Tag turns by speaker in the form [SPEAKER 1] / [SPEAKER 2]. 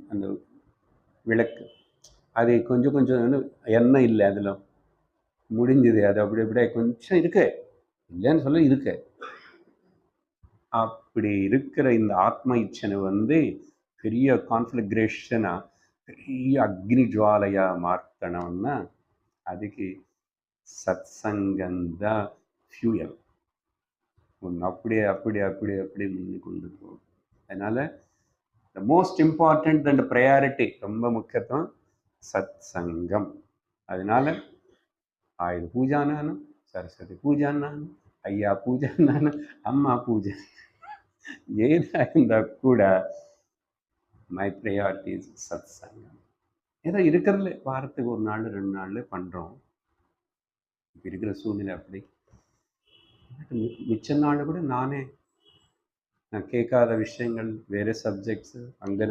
[SPEAKER 1] அந்த விளக்கு அது கொஞ்சம் கொஞ்சம் எண்ணெய் இல்லை, அதில் முடிஞ்சது. அது அப்படி அப்படியே கொஞ்சம் இருக்கு, இல்லைன்னு சொல்ல இருக்கு. அப்படி இருக்கிற இந்த ஆத்ம இச்சனை பெரிய கான்ஃபிளக்ரேஷனா, பெரிய அக்னி ஜுவாலையா மாற்றணும்னா அதுக்கு சத் சங்கம்தான் ஃபியூயல். ஒன்று அப்படியே அப்படியே அப்படியே அப்படியே முன்னுக்கு கொண்டு போகும். அதனால the most important and priority, ரொம்ப முக்கியத்துவம் சத் சங்கம். அதனால ஆயுத பூஜானாலும், சரஸ்வதி பூஜானாலும், ஐயா பூஜானாலும், அம்மா பூஜை ஏதா இருந்தா கூட மை ப்ரையாரிட்டி இஸ் சத் சங்கம். ஏதோ இருக்கிறதுல வாரத்துக்கு 1 நாள் 2 நாள் பண்ணுறோம். இப்போ இருக்கிற சூழ்நிலை அப்படி. மிச்ச நாள் கூட நான் கேட்காத விஷயங்கள், வேறு சப்ஜெக்ட்ஸு அங்கே